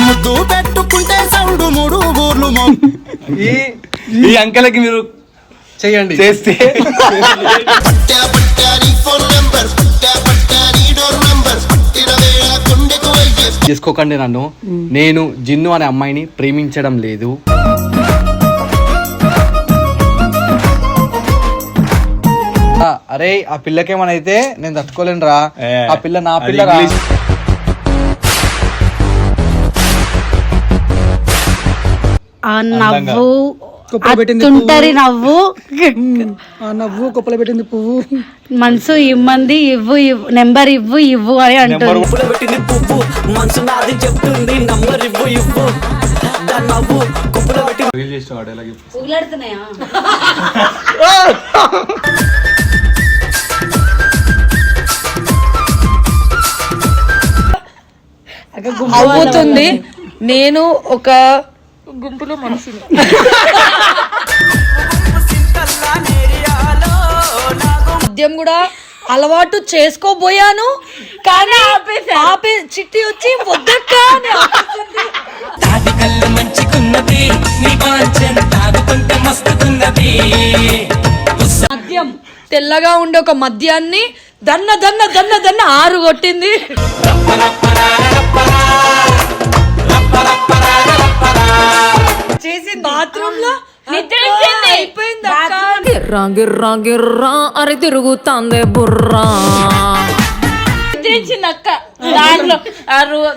ముద్దు పెట్టుకుంటే సౌండ్ మూడు ఊర్లు ఈ అంకెలకి మీరు చెయ్యండి. చేస్తే చేసుకోకండి నన్ను. నేను జిన్ను అనే అమ్మాయిని ప్రేమించడం లేదు. అరే ఆ పిల్లకేమనైతే నేను తట్టుకోలేను రా. ఆ పిల్ల నా పిల్ల. నవ్వు అట్టుంటరి నవ్వు నవ్వు కుప్పలు పెట్టింది పువ్వు మనసు ఇమ్మంది ఇవ్వు నెంబర్ ఇవ్వు అని అంటుంది. అవుతుంది. నేను ఒక గుంపులో మనసులు మద్యం కూడా అలవాటు చేసుకోబోయాను, కానీ ఆపే చిట్టి వచ్చి వద్దక్క మద్యం తెల్లగా ఉండే ఒక మద్యాన్ని దన్న దన్న దన్న దన్న 6 కొట్టింది. చేసి బాత్రూమ్ లో అయిపోయింది. గిర్రా గిర్రా గిర్రా అరి తిరుగుతాందే బుర్రా. నిద్రించింది అక్క దారిలో,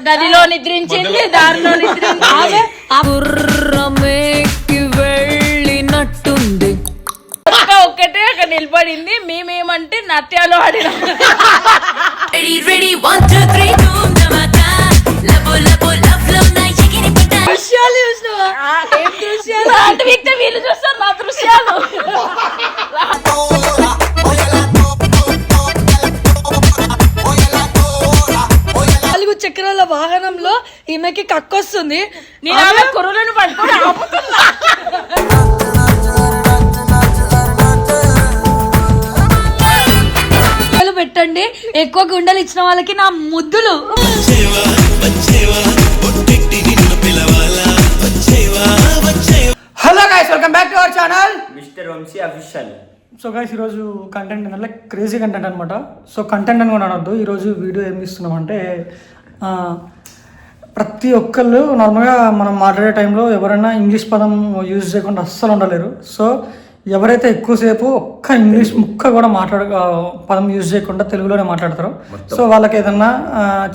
గదిలో నిద్రించింది, దారిలో నిద్రించింది. బుర్రమేకి వెళ్ళినట్టుంది. ఒక్కటే అక్కడ నిలబడింది. మేమేమంటే నత్యాలు ఆడిన దృశ్యాలు చూసినావా? ఏం దృశ్యాలు అంటే వ్యక్తి వీళ్ళు చూస్తారు నా దృశ్యాలు. 4 చక్రాల వాహనంలో ఈమెకి కక్కొస్తుంది. నేను కుర్రలను పట్టుకొని ఆపుతున్నా. పెట్టండి. ఎక్కువ గుండెలు ఇచ్చిన వాళ్ళకి నా ముద్దులు. Hello guys, welcome back to our channel mister Vamshi official. So guys, ఈరోజు కంటెంట్ అంటే క్రేజీ కంటెంట్ అనమాట. సో కంటెంట్ అని కూడా అనొద్దు. ఈరోజు వీడియో ఏం ఇస్తున్నామంటే, ప్రతి ఒక్కళ్ళు నార్మల్గా మనం మాట్లాడే టైంలో ఎవరైనా ఇంగ్లీష్ పదం యూజ్ చేయకుండా అస్సలు ఉండలేరు. సో ఎవరైతే ఎక్కువసేపు ఒక్క ఇంగ్లీష్ ముక్క కూడా పదం యూజ్ చేయకుండా తెలుగులోనే మాట్లాడతారో, సో వాళ్ళకి ఏదన్నా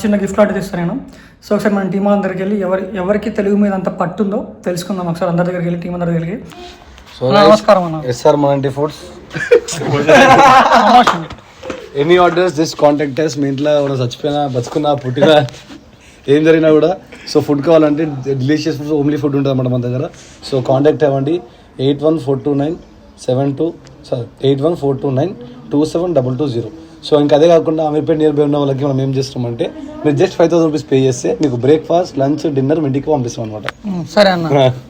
చిన్న గిఫ్ట్ లాంటిది ఇస్తాను నేను. సో ఒకసారి మన టీం అందరికి వెళ్ళి ఎవరికి తెలుగు మీద అంత పట్టుందో తెలుసుకుందాం. ఒకసారి అందరి దగ్గరికి వెళ్ళి, టీం అందరి దగ్గరికి వెళ్ళి. నమస్కారం అన్న. ఎస్ఆర్ మనంటి foods. Any orders just contact us. మీ ఇంట్లో ఏమైనా చచ్చిపోయినా, బతుకున్నా, పుట్టినా, ఏం జరిగినా కూడా సో ఫుడ్ కావాలంటే డెలిషియస్ ఫుడ్, ఓన్లీ ఫుడ్ ఉంటుంది అన్నమాట మన దగ్గర. సో కాంటాక్ట్ అవ్వండి. 81429720. సో ఇంకా అదే కాకుండా అమీర్పేట్ నియర్ బై ఉన్న వాళ్ళకి మనం ఏం చేస్తామంటే, మీరు జస్ట్ 5000 రూపీస్ పే చేస్తే మీకు బ్రేక్ఫాస్ట్, లంచ్, డిన్నర్ ఇంటికి పంపిస్తాం అనమాట. సరే అన్న,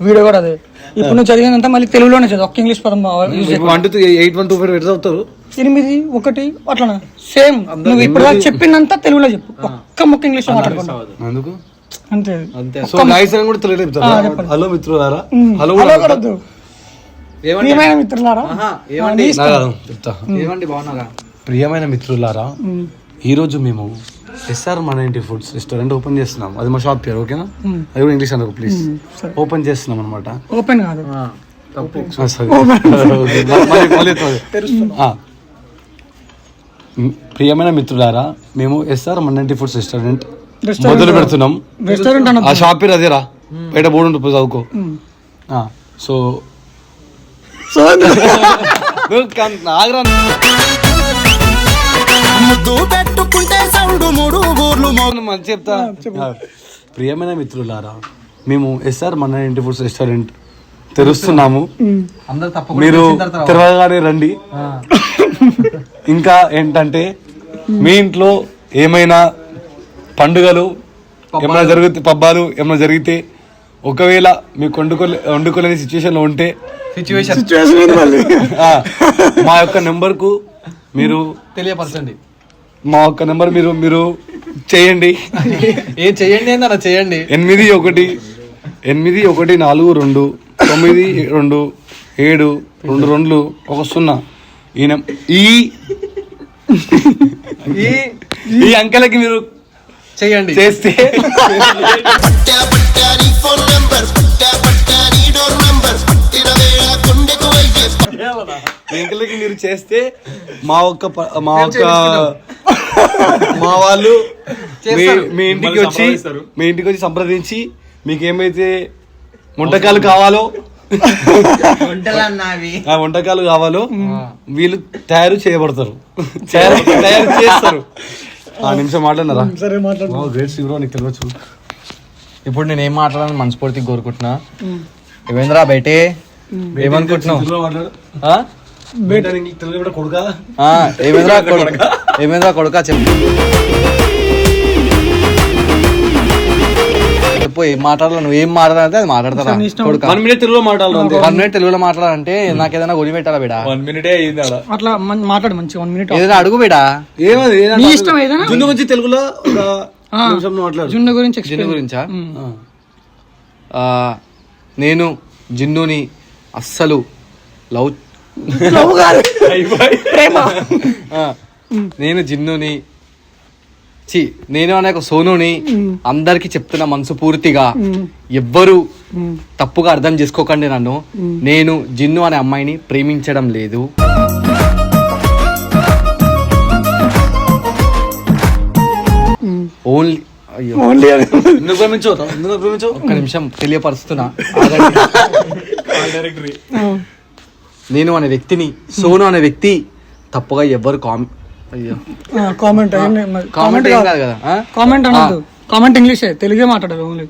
వీడియో కూడా అదే. ఇప్పుడు నువ్వు చదివినంత మళ్ళీ తెలుగులోనే చదువు, ఒక్క ఇంగ్లీష్ పదం 8125 ఎట్లా చదువుతారు? 8 1 అట్లా సేమ్. నువ్వు ఇప్పుడు చెప్పిందంతా తెలుగులో చెప్పు, ఒక్క మొక్క ఇంగ్లీష్ లో మాట్లాడుకుంటా. అందుకు అంతే. సో నైస్ అని కూడా తెలుగు చెప్తారు. హలో మిత్రులారా. హలో ప్రియమైన మిత్రులారా. ప్రియమైన మిత్రులారా, ఈరోజు మేము ఎస్ఆర్ మన ఇంటి ఫుడ్స్ రెస్టారెంట్ ఓపెన్ చేస్తున్నాం. అది మా షాప్ పేరు, ఓకేనా? అది కూడా ఇంగ్లీష్ అనుకో ప్లీజ్. ఓపెన్ చేస్తున్నాం అనమాట. ఓపెన్ కాదు, ప్రియమైన మిత్రులారా, మేము ఎస్ఆర్ మన ఇంటి ఫుడ్స్ రెస్టారెంట్ మొదలు పెడుతున్నాం. ఆ షాప్ పేరు అదేరా, బయట బోర్డు ఉంటుంది చదువుకో. సో మంచి చెప్తా. ప్రియమైన మిత్రులారా, మేము ఎస్ఆర్ మన ఇంటి ఫుడ్స్ రెస్టారెంట్ తెరుస్తున్నాము. మీరు తెరవగానే రండి. ఇంకా ఏంటంటే, మీ ఇంట్లో ఏమైనా పండుగలు ఏమైనా జరిగితే, పబ్బాలు ఏమైనా జరిగితే, ఒకవేళ మీకు వండుకోలేని సిచ్యువేషన్లో ఉంటే, మా యొక్క నెంబర్కు మీరు తెలియపరచండి. మా ఒక్క నెంబర్ మీరు చేయండి. ఏం చెయ్యండి ఏందన్నా చేయండి. 81429272 ఈ అంకెలకి మీరు చెయ్యండి. చేస్తే పట్టా పట్టా నీ ఫోన్ నంబర్ పట్టా పట్టా నీ డోర్ నంబర్ పట్టిన వేళ గుండెకు అయ్యే ఈ అంకెలకి మీరు చేస్తే మా వాళ్ళు మీ ఇంటికి వచ్చి సంప్రదించి మీకు ఏమైతే వంటకాలు కావాలో వీళ్ళు తయారు చేయబడతారు, తయారు చేస్తారు. ఆ నిమిషం మాట్లాడినారా? సరే మాట్లాడు. గ్రేట్ శివరావు, నీకు తెలియచ్చు. ఇప్పుడు నేను ఏం మాట్లాడాలని మనస్ఫూర్తిగా కోరుకుంటున్నా. ఏమైందిరా బయటే ఏమనుకుంటున్నావు? కొడుకా ఏమైందిరా కొడుకా చెప్పు ఏం మాట్లాడాలి, నువ్వు ఏం మాట్లాడాలంటే అది మాట్లాడతారా కొడుకా? 1 minute తెలుగులో మాట్లాడాలి. 1 minute తెలుగులో మాట్లాడాలంటే నాకు ఏదైనా గొని పెట్టాలా బేడా? 1 minute అయింది. అట్లా మాట్లాడు మంచిగా 1 minute. ఏదైనా అడుగు బేడా. ఏమది నీ ఇష్టం ఏదైనా. జున్ను గురించి తెలుగులో ఒక నిమిషం మాట్లాడు. జున్ను గురించి జిన్ను గురించా? నేను జిన్నుని అస్సలు లవ్ నేను జిన్నుని నేను అనే ఒక సోనుని అందరికి చెప్తున్న మనసు పూర్తిగా ఎవ్వరు తప్పుగా అర్థం చేసుకోకండి నన్ను. నేను జిన్ను అనే అమ్మాయిని ప్రేమించడం లేదు. ఓన్లీ ఒక్క నిమిషం తెలియపరుస్తున్నా. నేను అనే వ్యక్తిని, సోను అనే వ్యక్తి తప్పుగా ఎవ్వరు కామెంట్ కామెంట్ ఏం కాదు కదా. కామెంట్ అనొద్దు. కామెంట్ ఇంగ్లీషే, తెలుగే మాట్లాడాలి ఓన్లీ.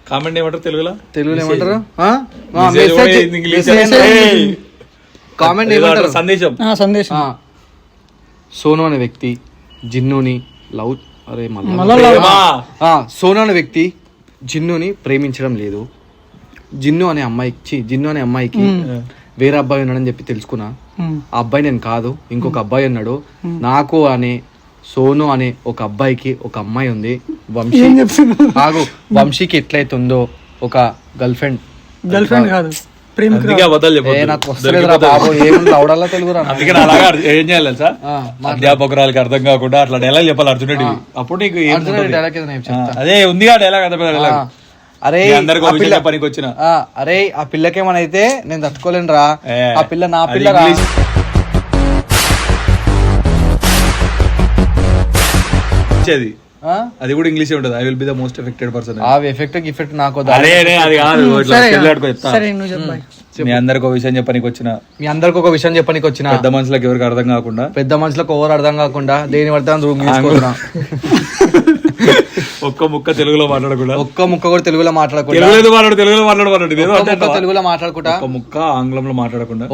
కామెంట్ ఏమంటారు తెలుగులో? తెలుగులో ఏమంటారు? కామెంట్ ఏమంటారు? సందేశం. సందేశం. సోను అనే వ్యక్తి జిన్నుని లవ్ సోను అనే వ్యక్తి జిన్నుని ప్రేమించడం లేదు. జిన్ను అనే అమ్మాయికి వేరే అబ్బాయి ఉన్నాడని చెప్పి తెలుసుకున్నా. ఆ అబ్బాయి నేను కాదు, ఇంకొక అబ్బాయి ఉన్నాడు. నాకు అనే సోను అనే ఒక అబ్బాయికి ఒక అమ్మాయి ఉంది. వంశీకి ఎట్లయితుందో ఒక గర్ల్ ఫ్రెండ్ కాదు అధ్యాపకురాలకి అర్థం కాకుండా అట్లా డైలాగ్ చెప్పాలి అర్జునుడి. అప్పుడు నీకు అదే ఉంది డైలాగ్. అరే పనికి వచ్చిన అరే ఆ పిల్లకేమనైతే నేను తట్టుకోలేను రా. ఆ పిల్ల నా పిల్ల. అది కూడా ఇంగ్లీష్ ఉంటుంది. I will be the most affected person. ఆ ఎఫెక్ట్ నాకు అది కాదు. మీ అందరికి ఒక విషయం చెప్పడానికి వచ్చిన పెద్ద మనుషులకు ఎవరికి అర్థం కాకుండా దేని పడతా రూమ్ తీసుకుంటున్నా. ఒక్క ముక్క తెలుగులో మాట్లాడకుండా కూడా తెలుగులో మాట్లాడకుండా తెలుగులో మాట్లాడుకుంటా. ఒక్క ముక్క ఆంగ్లంలో మాట్లాడకుండా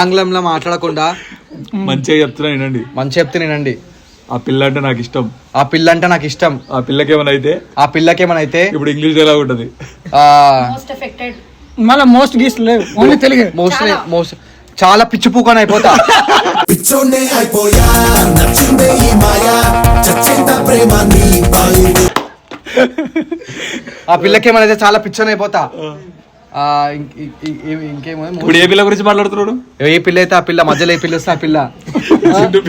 ఆంగ్లంలో మాట్లాడకుండా మంచిగా చెప్తున్నా వినండి. ఆ పిల్ల అంటే నాకు ఇష్టం. ఆ పిల్లకేమనైతే ఇప్పుడు ఇంగ్లీష్ ఎలా ఉంటది? మళ్ళీ మోస్ట్ గీస్ లేవు, ఓన్లీ తెలుగు. మోస్ట్ చాలా పిచ్చి పూకొని అయిపోతా. ఆ పిల్లకేమనైతే చాలా పిచ్చని అయిపోతా. ఇంకేమో ఇప్పుడు ఏ పిల్ల గురించి మాట్లాడుతున్నాడు? ఏ పిల్ల అయితే ఆ పిల్ల మధ్యలో ఏ పిల్ల వస్తే ఆ పిల్ల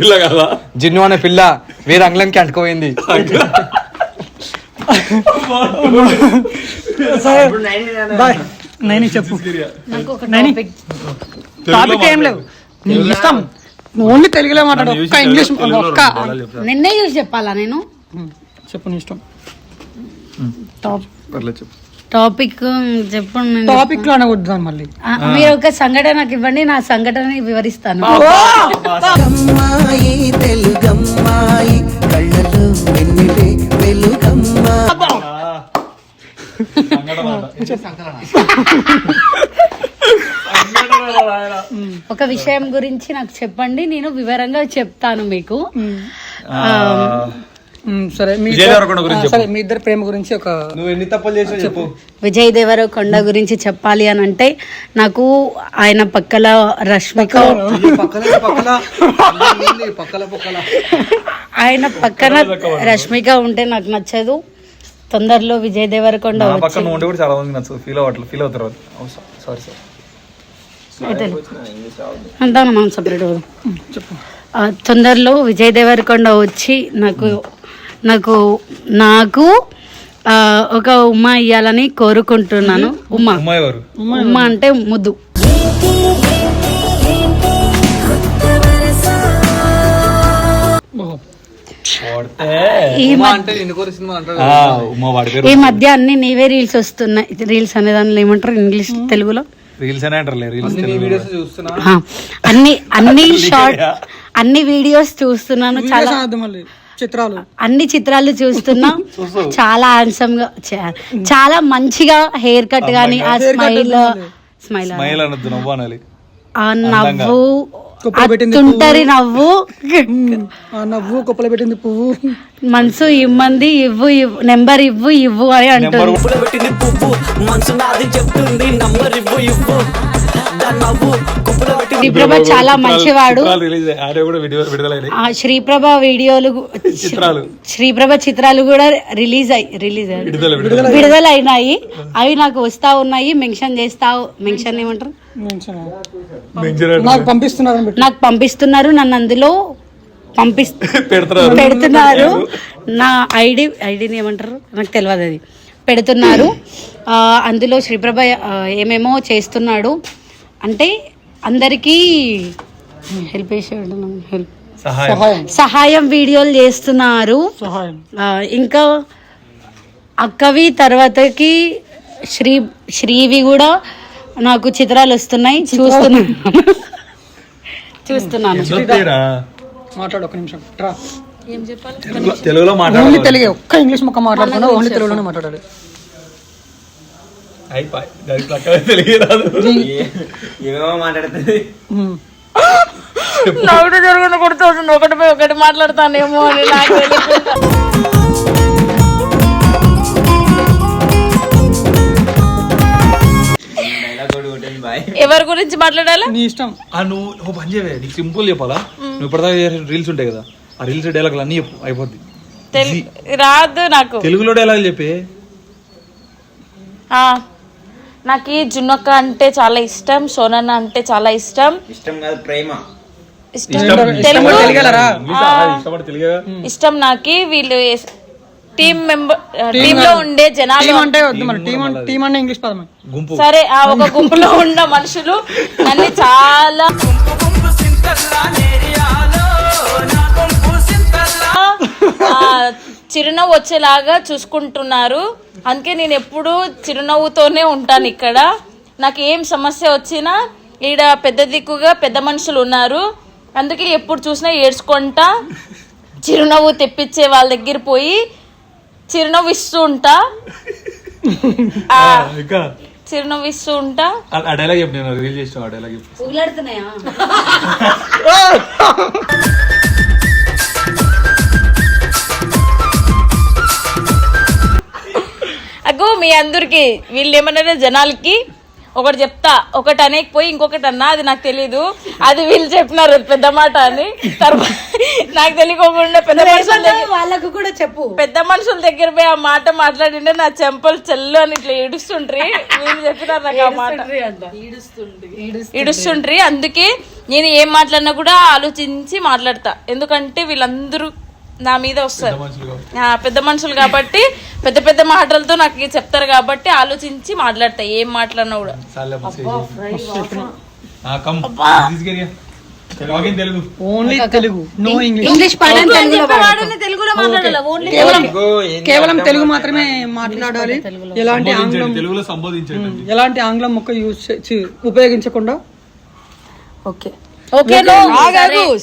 పిల్ల కదా. జిన్ను అనే పిల్ల వేరే అంగ్లంకి అంటుకోయింది. చెప్పు. టాపిక్ ఏం లేవు, నీ ఇష్టం. ఓన్లీ తెలుగులో మాట్లాడు. ఒక్క ఇంగ్లీష్ నిన్నే చూసి చెప్పాలా నేను? చెప్పు, నీ ఇష్టం. టాపిక్ చెప్పండి. టాపిక్ లో అనవద్దు మళ్ళీ. మీరు ఒక సంఘటన నాకు ఇవ్వండి, నా సంఘటన వివరిస్తాను. ఒక విషయం గురించి నాకు చెప్పండి, నేను వివరంగా చెప్తాను మీకు. సరే మీ విజయ్ దేవరకొండ గురించి సరే మీ ఇద్దరు ప్రేమ గురించి ఒక నువ్వు ఎన్ని తప్పులు చేసావు చెప్పు. విజయ్ దేవరకొండ గురించి చెప్పాలి అని అంటే నాకు ఆయన పక్కల రష్మిక ఆయన పక్కన రష్మిక ఉంటే నాకు నచ్చదు. తొందరలో విజయ్ దేవరకొండ నా పక్కన ఉంటే కూడా చాలా మంది నచ్చదు, ఫీల్ అవుతారు. సారీ అంతా మనం సపరేట్ చెప్పు. తొందరలో విజయ్ దేవరకొండ వచ్చి నాకు ఒక ఉమ్మ ఇయ్యాలని కోరుకుంటున్నాను. ఉమ్మ అంటే ముద్దు. ఈ మధ్య అన్ని నీవే రీల్స్ వస్తున్నాయి. రీల్స్ అనే దానిలో ఏమంటారు ఇంగ్లీష్ తెలుగులో? రీల్స్ అనే అంటారు. అన్ని వీడియోస్ చూస్తున్నాను. చాలా అన్ని చిత్రాలు చూస్తున్నా. చాలా హ్యాండ్సమ్ గా, చాలా మంచిగా హెయిర్ కట్ గానీ, ఆ స్మైల్ ఆ నవ్వు, తుంటరి నవ్వు, కుప్పలు పెట్టింది పువ్వు, మనసు ఇమ్మంది నెంబర్ ఇవ్వు అని అంటుంది. శ్రీప్రభ చాలా మంచివాడు. శ్రీప్రభ చిత్రాలు కూడా విడుదలైనాయి. అవి నాకు వస్తా ఉన్నాయి. మెన్షన్ ఏమంటారు, నాకు పంపిస్తున్నారు. నన్ను అందులో పెడుతున్నారు. నా ఐడిని ఏమంటారు నాకు తెలియదు, అది పెడుతున్నారు. అందులో శ్రీప్రభ ఏమేమో చేస్తున్నాడు. అంటే అందరికీ సహాయం వీడియోలు చేస్తున్నారు. ఇంకా అక్కవి తర్వాతకి శ్రీవి కూడా నాకు చిత్రాలు వస్తున్నాయి. చూస్తున్నాను. మాట్లాడు ఒక నిమిషం. ఏం చెప్పాలి? తెలుగులో ఓన్లీ తెలుగే, ఒక్క ఇంగ్లీష్ ముక్క మాట్లాడకుండా ఓన్లీ తెలుగులోనే మాట్లాడాలి. నాకు జరిగిన కొడుతుంది, ఒకటి మాట్లాడతానేమో అని నాకు ఎవరి గురించి మాట్లాడాలా? నీ ఇష్టం. నువ్వు పని చేయవే, నీకు సింపుల్ చెప్పాలా? నువ్వు ఇప్పటిదాకా రీల్స్ ఉంటాయి కదా, ఆ రీల్స్ డైలాగులు అన్ని చెప్పు, అయిపోద్ది. రాదు నాకు తెలుగులో డైలాగులు చెప్పే. నాకు జున్నక్క అంటే చాలా ఇష్టం, సోనన్న అంటే చాలా ఇష్టం. ఇష్టం నాకు. వీళ్ళు టీమ్ లో ఉండే జనాలు సరే, ఒక గుంపులో ఉన్న మనుషులు నన్ను చాలా చిరునవ్వు వచ్చేలాగా చూసుకుంటున్నారు. అందుకే నేను ఎప్పుడు చిరునవ్వుతోనే ఉంటాను ఇక్కడ. నాకు ఏం సమస్య వచ్చినా ఈడ పెద్ద దిక్కుగా పెద్ద మనుషులు ఉన్నారు. అందుకే ఎప్పుడు చూసినా ఏడ్చుకుంటా చిరునవ్వు తెప్పించే వాళ్ళ దగ్గర పోయి చిరునవ్వు ఇస్తూ ఉంటా. అగ్గో మీ అందరికి వీళ్ళు ఏమన్నా జనాలకి ఒకటి చెప్తా, ఒకటి అనేకపోయి ఇంకొకటి అన్నా, అది నాకు తెలీదు. అది వీళ్ళు చెప్పినారు పెద్ద మాట అని. తర్వాత నాకు తెలియకోకుండా పెద్ద మనుషుల వాళ్ళకు కూడా చెప్పు. పెద్ద మనుషుల దగ్గర పోయి ఆ మాట మాట్లాడిండే నా చెంపలు చెల్లు అని ఇట్లా ఏడుస్తుండ్రి. వీళ్ళు చెప్పినారు నాకు ఆ మాట, ఏడుస్తుండ్రి. అందుకే నేను ఏం మాట్లాడినా కూడా ఆలోచించి మాట్లాడతా. ఎందుకంటే వీళ్ళందరూ నా మీద వస్తారు, పెద్ద మనుషులు కాబట్టి పెద్ద పెద్ద మాటలతో నాకు చెప్తారు కాబట్టి ఆలోచించి మాట్లాడతా. ఏం మాట్లాడినా కూడా కేవలం తెలుగు మాత్రమే మాట్లాడాలి. ఎలాంటి ఆంగ్లం ముక్క ఉపయోగించకుండా. ఓకే ఓకే,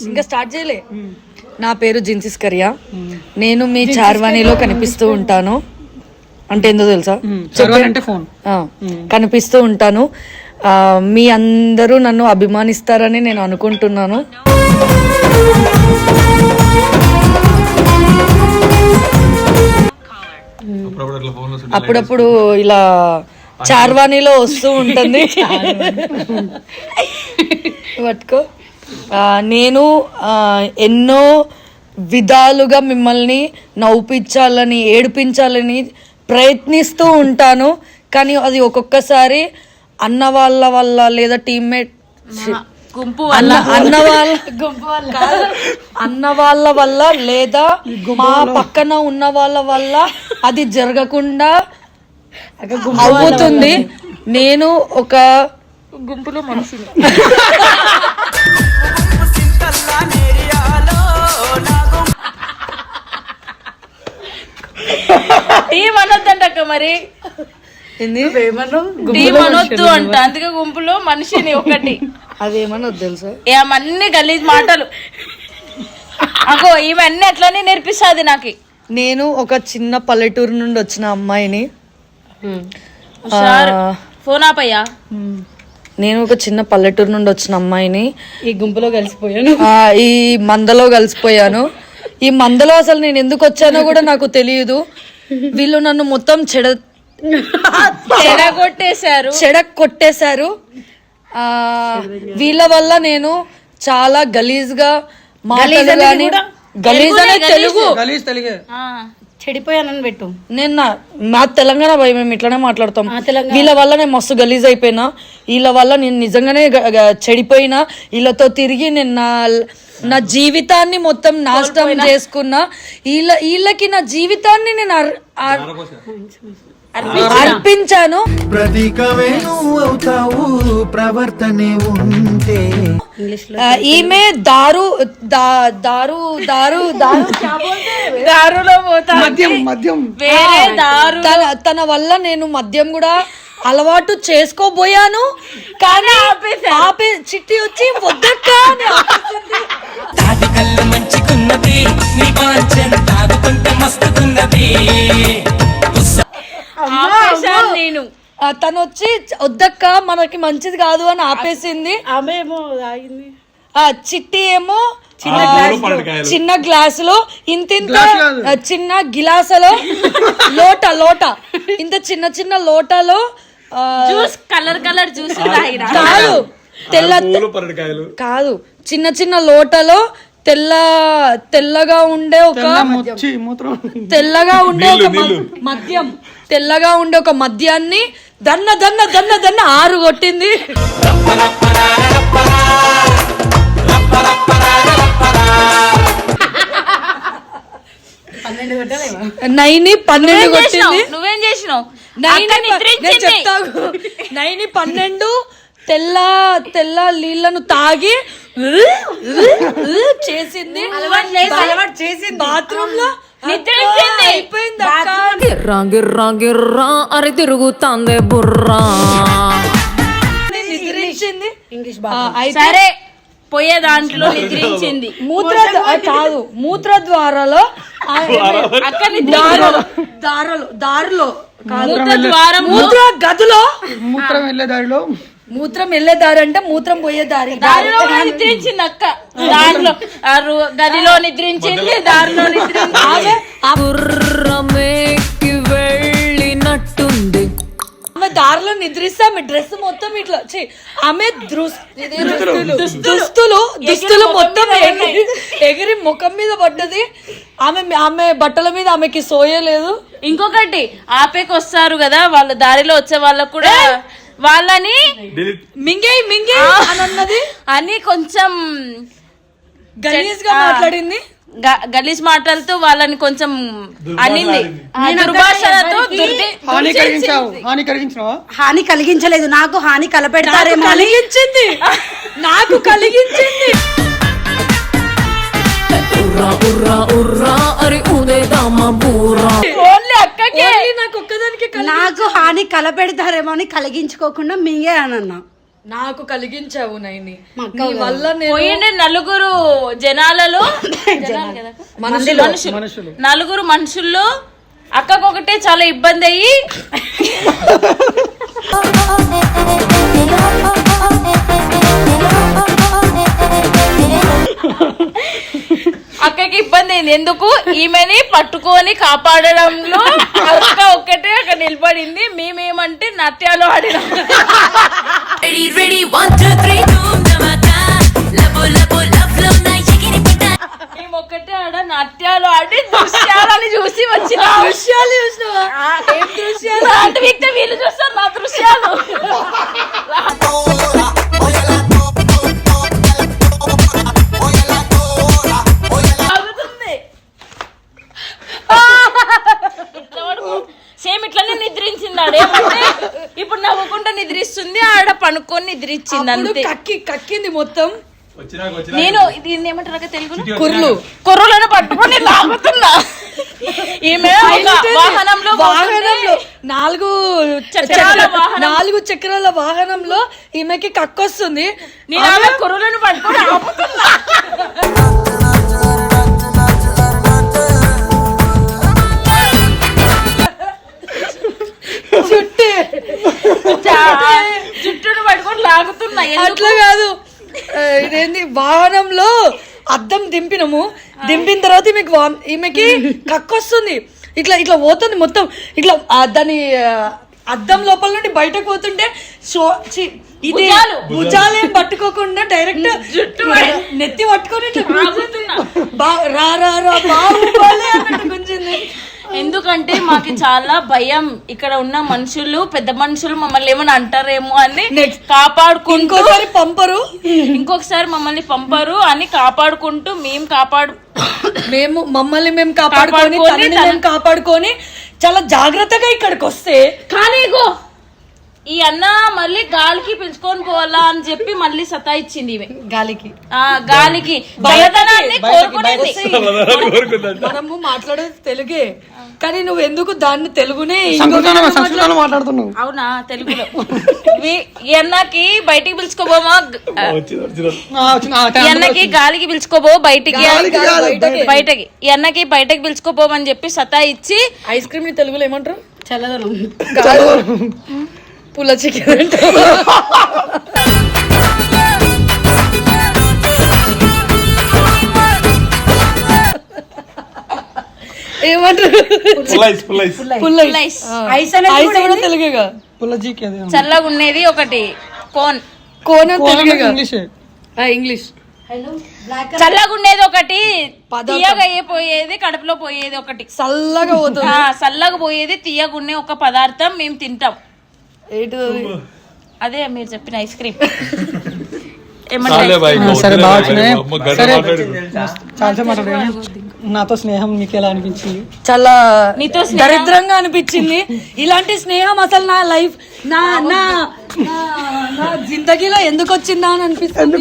ఇంకా స్టార్ట్ చేయలే. నా పేరు జిన్సిస్ కరియా. నేను మీ చార్వాణిలో కనిపిస్తూ ఉంటాను. అంటే ఏందో తెలుసా? కనిపిస్తూ ఉంటాను. మీ అందరూ నన్ను అభిమానిస్తారని నేను అనుకుంటున్నాను. అప్పుడప్పుడు అట్లా ఫోన్ వస్తుంటే అప్పుడప్పుడు ఇలా చార్వాణిలో వస్తూ ఉంటుంది. పట్టుకో. నేను ఎన్నో విధాలుగా మిమ్మల్ని నవ్వుపించాలని ఏడిపించాలని ప్రయత్నిస్తూ ఉంటాను, కానీ అది ఒక్కొక్కసారి అన్న వాళ్ళ వల్ల లేదా టీమ్మేట్ అన్న వాళ్ళ వల్ల లేదా మా పక్కన ఉన్న వాళ్ళ వల్ల అది జరగకుండా అవుతుంది. నేను ఒక గుంపులో మనిషిని. టీం అనొద్దంట మరి, టీం అనొద్దు అంట, అందుకే గుంపులో మనిషిని ఒకటి. అదేమన్నా తెలుసా, ఏమన్నీ గలీజ్ మాటలు. అగో ఇవన్నీ అట్లనే నేర్పిస్తుంది నాకు. నేను ఒక చిన్న పల్లెటూరు నుండి వచ్చిన అమ్మాయిని. ఫోన్ ఆపయ్యా. నేను ఒక చిన్న పల్లెటూరు నుండి వచ్చిన అమ్మాయిని. ఈ గుంపులో కలిసిపోయాను, ఈ మందలో కలిసిపోయాను. ఈ మందలో అసలు నేను ఎందుకు వచ్చానో కూడా నాకు తెలియదు. వీళ్ళు నన్ను మొత్తం చెడగొట్టేశారు. వీళ్ళ వల్ల నేను చాలా గలీజ్గా మాటలు గాని, గలీజ్ అనే తెలుగు చెడిపోయానని పెట్టు. నేను మా తెలంగాణ భయ మేము ఇట్లానే మాట్లాడతాం. వీళ్ళ వల్ల నేను మస్తు గలీజ్ అయిపోయినా, వీళ్ళ వల్ల నేను నిజంగానే చెడిపోయినా, వీళ్ళతో తిరిగి నేను నా జీవితాన్ని మొత్తం నాశనం చేసుకున్నా. వీళ్ళకి నా జీవితాన్ని నేను అర్పించాను. ప్రతీకమే నువ్వు అవుతావు ప్రవర్తనే ఉంటే. ఈమె దారులో పోతా. తన వల్ల నేను మద్యం కూడా అలవాటు చేసుకోబోయాను, కానీ చిట్టి వచ్చి వద్దక్క అని నేను. తను వచ్చి వద్దక్క మనకి మంచిది కాదు అని ఆపేసింది. చిట్టి ఏమో చిన్న గ్లాసులో ఇంత చిన్న గిలాసలో లోట ఇంత చిన్న లోటలో కలర్ జ్యూస్ కాదు చిన్న లోటలో తెల్లగా ఉండే ఒక మద్యాన్ని దన్న 6 కొట్టింది. నైని 12 కొట్టింది. నువ్వేం చేసినావు? నైని 12 తెల్ల నీళ్లను తాగి చేసింది. బాత్రూమ్ లో అయిపోయింది. గిర్రా గిర్రా అరి తిరుగుతాందే బుర్రా. నిద్రించింది. సరే పోయే దాంట్లో నిద్రించింది. మూత్ర ద్వారాలో దారిలో మూత్ర గదిలో మూత్రం వెళ్ళే దారి అంటే మూత్రం పోయే దారిలో నిద్రించింది అక్క. దారిలో గదిలో నిద్రించింది, దారిలో గుర్రమేకి వెళ్ళినట్టుంది. ఆమె దారిలో నిద్రిస్తే ఆమె డ్రెస్ మొత్తం ఇట్లా ఆమె దుస్తులు మొత్తం ఎగిరి ముఖం మీద పడ్డది. ఆమె బట్టల మీద ఆమెకి సోయలేదు. ఇంకొకటి ఆపేకి వస్తారు కదా వాళ్ళ దారిలో వచ్చే వాళ్ళకు కూడా వాళ్ళని మింగే అని అన్నది అని కొంచెం గలీజ్ గా మాట్లాడింది. గలీజ్ మాటలతో వాళ్ళని కొంచెం అనింది. దుర్భాషలతో హాని కలిగించలేదు, నాకు హాని కలపెడతారేమో నాకు కలిగించింది. నాకు హాని కలపెడతారేమో అని కలిగించుకోకుండా మింగే అనన్నా. నాకు కలిగించావు నైని. నలుగురు జనాలలో నలుగురు మనుషుల్లో అక్కకొకటే చాలా ఇబ్బంది అయ్యి అక్కకి ఇబ్బంది అయింది. ఎందుకు? ఈమెని పట్టుకొని కాపాడడంలో అక్క ఒక్కటే అక్కడ నిలబడింది. మేమేమంటే నాట్యాలు ఆడినాం. మేము ఒక్కటే ఆడ నాట్యాలు ఆడి దృశ్యాలని చూసి వచ్చిన దృశ్యాలు చూసినావా? ఏం దృశ్యాలు అంటే వీళ్ళు చూస్తారు నా దృశ్యాలు. సేమ్ ఇట్లానే నిద్రించింది. ఏమంటే ఇప్పుడు నవ్వుకుంటా నిద్రిస్తుంది, ఆడ పనుకొని నిద్రించింది అంతే. కక్కింది మొత్తం. నేను దీన్ని ఏమంటారు తెలుగు కుర్రులను పట్టుకొని లాగుతున్నా. ఈమె వాహనంలో 4 చక్రాల వాహనంలో ఈమెకి కక్కొస్తుంది. నేను ఆమె కుర్రులను పట్టుకొని ఆపుతున్నా. జుట్టును పట్టుకొని లాగుతున్నా. అట్లా కాదు, ఇదేంది వాహనంలో అద్దం దింపిన తర్వాత ఈమెకి కక్కొస్తుంది. ఇట్లా పోతుంది మొత్తం. ఇట్లా దాని అద్దం లోపల నుండి బయటకు పోతుంటే ఇది భుజాలేం పట్టుకోకుండా డైరెక్ట్ నెత్తి పట్టుకొని గుంజింది. ఎందుకంటే మాకు చాలా భయం, ఇక్కడ ఉన్న మనుషులు పెద్ద మనుషులు మమ్మల్ని ఏమైనా అంటారేమో అని కాపాడుకుంటూ ఇంకొకసారి మమ్మల్ని పంపరు అని కాపాడుకుంటూ మమ్మల్ని కాపాడుకొని చాలా జాగ్రత్తగా ఇక్కడికి వస్తే కానీ ఈ అన్న మళ్ళీ గాలికి పిలుచుకొని పోవాలా అని చెప్పి మళ్ళీ సతాయిచ్చింది. గాలికి మనము మాట్లాడేది తెలుగే, కానీ నువ్వు ఎందుకు దాన్ని తెలుగునే మాట్లాడుతున్నావు? అవునా, తెలుగులో. ఈ అన్నకి బయటికి పిలుచుకోబోమా, ఈ అన్నకి గాలికి పిలుచుకోబో బయటికి ఈ అన్నకి బయటకి పిలుచుకోబోమని చెప్పి సతాయిచ్చి ఐస్ క్రీమ్ ని తెలుగులో ఏమంటారు? చల్లదనం. పుల్ల చికెన్ ఏమంటారు? తెలుగుగా చల్లగా ఉండేది ఒకటి కోన్ ఇంగ్లీష్. చల్లగా ఉండేది ఒకటి, తీయగా పోయేది, కడుపులో పోయేది ఒకటి, చల్లగా పోయేది తీయగా ఉండే ఒక పదార్థం మేము తింటాం. అదే మీరు చెప్పిన ఐస్ క్రీమ్. నాతో స్నేహం మీకు ఎలా అనిపించింది? చాలా దరిద్రంగా అనిపించింది. ఇలాంటి స్నేహం అసలు నా లైఫ్ నా జిందగీలో ఎందుకు వచ్చిందా అని అనిపిస్తుంది.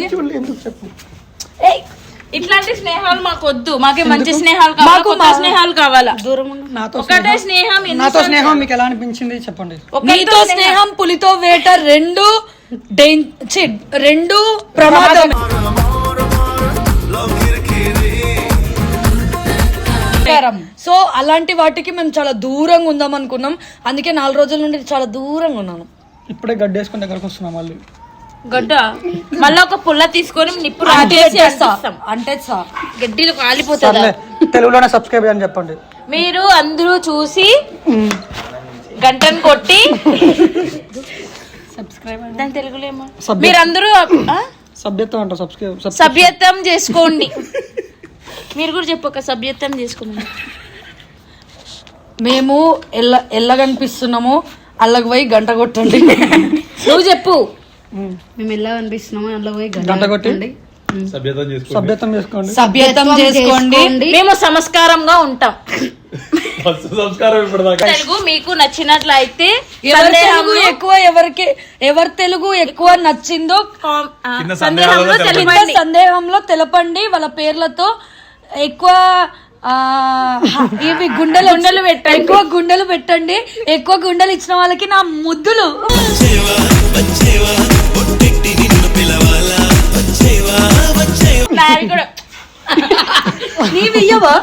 ఇట్లాంటి స్నేహాలు మాకు వద్దు. మాకే మంచి స్నేహాలు కావాలి, స్నేహాలు కావాలా. ఒకటే స్నేహం. నాతో స్నేహం మీకు ఎలా అనిపించింది చెప్పండి. నీతో స్నేహం పులితో వేట రెండు ప్రమాదం. సో అలాంటి వాటికి మేము చాలా దూరంగా ఉందాం అనుకున్నాం. అందుకే 4 రోజుల నుండి చాలా దూరంగా ఉన్నాను. ఇప్పుడే గడ్డేసుకుని దగ్గరకు వస్తున్నాం. మళ్ళీ ఒక పుల్ల తీసుకొని నిప్పు అంటే గడ్డీలు కాలిపోతుంది. తెలుగులోనే సబ్స్క్రైబ్ అని చెప్పండి. మీరు అందరూ చూసి గంటను కొట్టి దాని తెలుగులో ఏమో మీరందరూ సభ్యత్వం చేసుకోండి. మీరు కూడా చెప్పు, ఒక సభ్యత్వం చేసుకోండి. మేము ఎల్లగనిపిస్తున్నాము, అల్లకి పోయి గంట కొట్టండి. నువ్వు చెప్పు. మేము ఎలా అనిపిస్తున్నామో అందులో పోయి గంట కొట్టండి. సభ్యత్వం చేసుకోండి. మేము సంస్కారంగా ఉంటాం. తెలుగు మీకు నచ్చినట్లయితే ఎవరి తెలుగు ఎక్కువ నచ్చిందో సందేహంలో తెలపండి. వాళ్ళ పేర్లతో ఎక్కువ ఇవి గుండెలు పెట్టండి. ఎక్కువ గుండెలు ఇచ్చిన వాళ్ళకి నా ముద్దులు. నావి కూడా నీవి ఇయ్యవా?